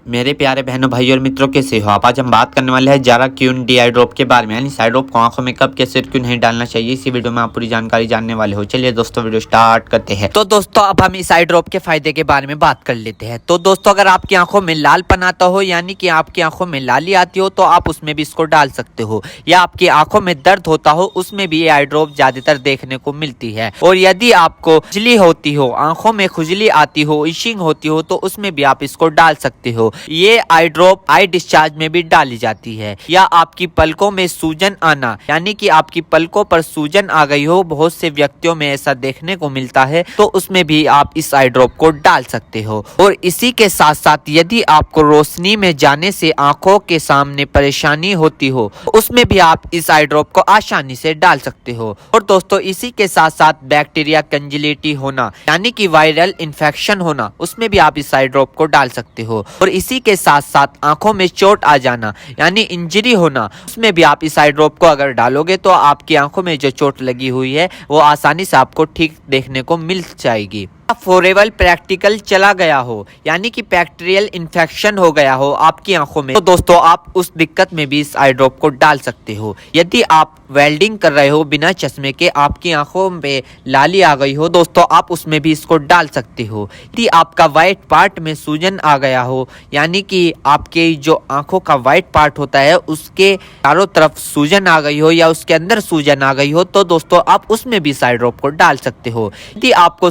मेरे प्यारे बहनों भाइयों और मित्रों, कैसे हो आप। आज हम बात करने वाले हैं जारा क्यून डी आई ड्रॉप के बारे में, यानी इस आई ड्रॉप को आंखों में कब कैसे क्यों नहीं डालना चाहिए। इसी वीडियो में आप पूरी जानकारी जानने वाले हो। चलिए दोस्तों वीडियो स्टार्ट करते हैं। तो दोस्तों अब हम इस आई ड्रॉप के फायदे के बारे में बात कर लेते हैं। तो दोस्तों अगर आपकी आंखों में लालपन आता हो, यानी कि आपकी आंखों में लाली आती हो, तो आप उसमें भी इसको डाल सकते हो। या आपकी आंखों में दर्द होता हो, उसमें भी ये आई ड्रॉप ज्यादातर देखने को मिलती है। और यदि आपको खुजली होती हो, आंखों में खुजली आती हो, इशिंग होती हो, तो उसमें भी आप इसको डाल सकते हो। ये आई ड्रॉप आई डिस्चार्ज में भी डाली जाती है। या आपकी पलकों में सूजन आना, यानी कि आपकी पलकों पर सूजन आ गई हो, बहुत से व्यक्तियों में ऐसा देखने को मिलता है, तो उसमें भी आप इस आई ड्रॉप को डाल सकते हो। और इसी के साथ साथ यदि आपको रोशनी में जाने से आंखों के सामने परेशानी होती हो, उसमें भी आप इस आई ड्रॉप को आसानी से डाल सकते हो। और दोस्तों इसी के साथ साथ बैक्टीरिया कंजिलिटी होना, यानी कि वायरल इन्फेक्शन होना, उसमें भी आप इस आई ड्रॉप को डाल सकते हो। और इसी के साथ साथ आंखों में चोट आ जाना, यानी इंजरी होना, उसमें भी आप इस आई ड्रॉप को अगर डालोगे तो आपकी आंखों में जो चोट लगी हुई है वो आसानी से आपको ठीक देखने को मिल जाएगी। फॉरेबल प्रैक्टिकल चला गया हो, यानी कि बैक्टीरियल इन्फेक्शन हो गया हो आपकी आंखों में, तो दोस्तों आप उस दिक्कत में भी इस आई ड्रॉप को डाल सकते हो। यदि आप वेल्डिंग कर रहे हो बिना चश्मे के, आपकी आंखों में लाली आ गई हो, दोस्तों आप उसमें भी इसको डाल सकते हो। यदि आपका व्हाइट पार्ट में सूजन आ गया हो, यानी कि आपके जो आंखों का व्हाइट पार्ट होता है उसके चारों तरफ सूजन आ गई हो या उसके अंदर सूजन आ गई हो, तो दोस्तों आप उसमें भी इस आई ड्रॉप को डाल सकते हो। यदि आपको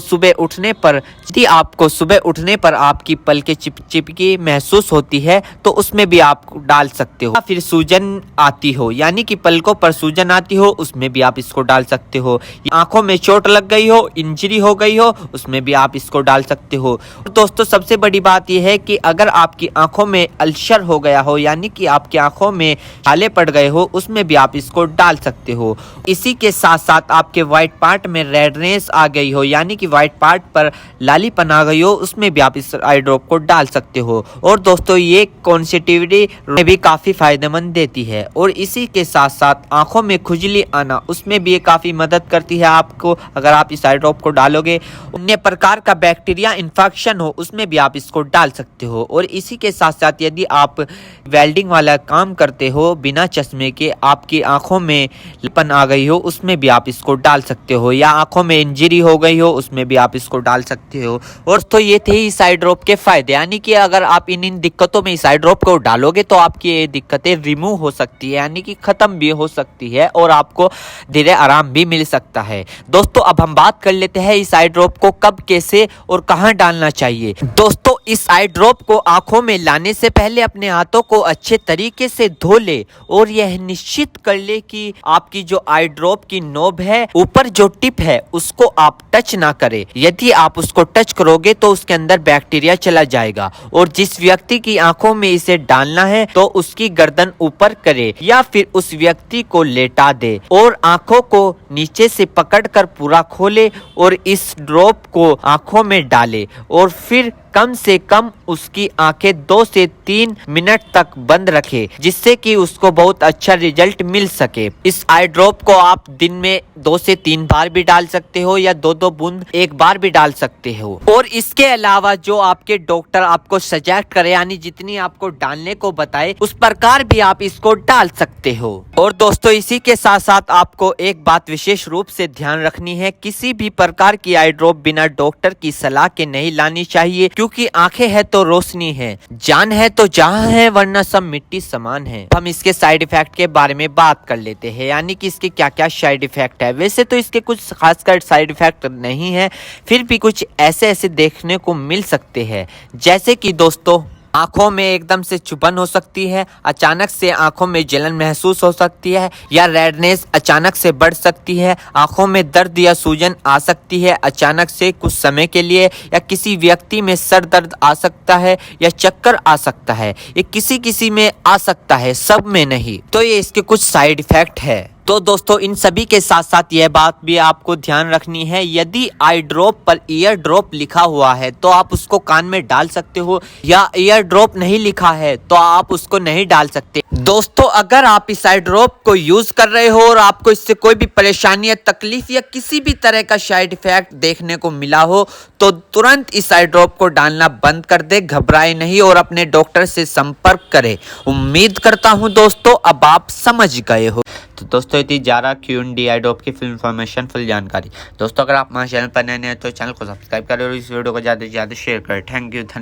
सुबह उठने पर आपकी पलकें चिपचिपकी महसूस होती है, तो उसमें भी आप डाल सकते हो। फिर सूजन आती हो, यानी कि पलकों पर सूजन आती हो, उसमें भी आप इसको डाल सकते हो। आंखों में चोट लग गई हो, इंजरी हो गई हो, उसमें भी आप इसको डाल सकते हो। दोस्तों सबसे बड़ी बात यह है कि अगर आपकी आंखों में अल्सर हो गया हो, यानी कि आपकी आंखों में छाले पड़ गए हो, उसमें भी आप इसको डाल सकते हो। इसी के साथ साथ आपके व्हाइट पार्ट में रेडनेस आ गई हो, यानी कि व्हाइट पार्ट पर लालीपन आ गई हो, उसमें भी आप इस आई ड्रॉप को डाल सकते हो। और दोस्तों ये कॉन्सेटिविटी में भी काफी फायदेमंद देती है। और इसी के साथ साथ आंखों में खुजली आना, उसमें भी ये काफी मदद करती है आपको। अगर आप इस आई ड्रॉप को डालोगे, अन्य प्रकार का बैक्टीरिया इन्फेक्शन हो, उसमें भी आप इसको डाल सकते हो। और इसी के साथ साथ यदि आप वेल्डिंग वाला काम करते हो बिना चश्मे के, आपकी आंखों में लालीपन आ गई हो, उसमें भी आप इसको डाल सकते हो। या आंखों में इंजरी हो गई हो, उसमें भी आप इसको डाल सकते हो। और तो ये थे इस आई ड्रॉप के फायदे, यानी कि अगर आप इन दिक्कतों में इस आई ड्रॉप को डालोगे तो आपकी ये दिक्कतें रिमूव हो सकती है, यानी कि खत्म भी हो सकती है और आपको धीरे आराम भी मिल सकता है। दोस्तों अब हम बात कर लेते हैं इस आई ड्रॉप को कब, कैसे और कहां डालना चाहिए। दोस्तों इस आई ड्रॉप को आंखों में लाने से पहले अपने हाथों को अच्छे तरीके से धो ले और यह निश्चित कर ले कि आपकी जो आई ड्रॉप की नोब है, ऊपर जो टिप है, उसको आप टच ना करें। यदि आप उसको टच करोगे तो उसके अंदर बैक्टीरिया चला जाएगा। और जिस व्यक्ति की आंखों में इसे डालना है तो उसकी गर्दन ऊपर करे या फिर उस व्यक्ति को लेटा दे और आंखों को नीचे से पकड़कर पूरा खोले और इस ड्रॉप को आंखों में डाले। और फिर कम से कम उसकी आंखें 2 से 3 मिनट तक बंद रखे, जिससे कि उसको बहुत अच्छा रिजल्ट मिल सके। इस आई ड्रॉप को आप दिन में 2 से 3 बार भी डाल सकते हो या 2-2 बूंद एक बार भी डाल सकते हो। और इसके अलावा जो आपके डॉक्टर आपको सजेस्ट करे, यानी जितनी आपको डालने को बताए, उस प्रकार भी आप इसको डाल सकते हो। और दोस्तों इसी के साथ साथ आपको एक बात विशेष रूप से ध्यान रखनी है, किसी भी प्रकार की आई ड्रॉप बिना डॉक्टर की सलाह के नहीं लानी चाहिए, क्योंकि आंखें है तो रोशनी है, जान है तो जहां है, वरना सब मिट्टी समान है। हम इसके साइड इफेक्ट के बारे में बात कर लेते हैं, यानी कि इसके क्या क्या साइड इफेक्ट है। वैसे तो इसके कुछ खासकर साइड इफेक्ट नहीं है, फिर भी कुछ ऐसे देखने को मिल सकते हैं, जैसे कि दोस्तों आंखों में एकदम से चुभन हो सकती है, अचानक से आंखों में जलन महसूस हो सकती है, या रेडनेस अचानक से बढ़ सकती है, आंखों में दर्द या सूजन आ सकती है अचानक से कुछ समय के लिए, या किसी व्यक्ति में सर दर्द आ सकता है या चक्कर आ सकता है। ये किसी किसी में आ सकता है, सब में नहीं। तो ये इसके कुछ साइड इफेक्ट है। तो दोस्तों इन सभी के साथ साथ यह बात भी आपको ध्यान रखनी है, यदि आई ड्रॉप पर ईयर ड्रॉप लिखा हुआ है तो आप उसको कान में डाल सकते हो, या ईयर ड्रॉप नहीं लिखा है तो आप उसको नहीं डाल सकते। दोस्तों अगर आप इस आई ड्रॉप को यूज कर रहे हो और आपको इससे कोई भी परेशानी या तकलीफ या किसी भी तरह का साइड इफेक्ट देखने को मिला हो तो तुरंत इस आई ड्रॉप को डालना बंद कर दे, घबराए नहीं और अपने डॉक्टर से संपर्क करें। उम्मीद करता हूं दोस्तों अब आप समझ गए हो। तो दोस्तों इतनी ज़्यादा Q&A आई ड्रॉप की फुल इन्फॉर्मेशन, फुल जानकारी। दोस्तों अगर आप हमारे चैनल पर नए हैं तो चैनल को सब्सक्राइब करें और इस वीडियो को ज़्यादा से ज़्यादा शेयर करें। Thank you.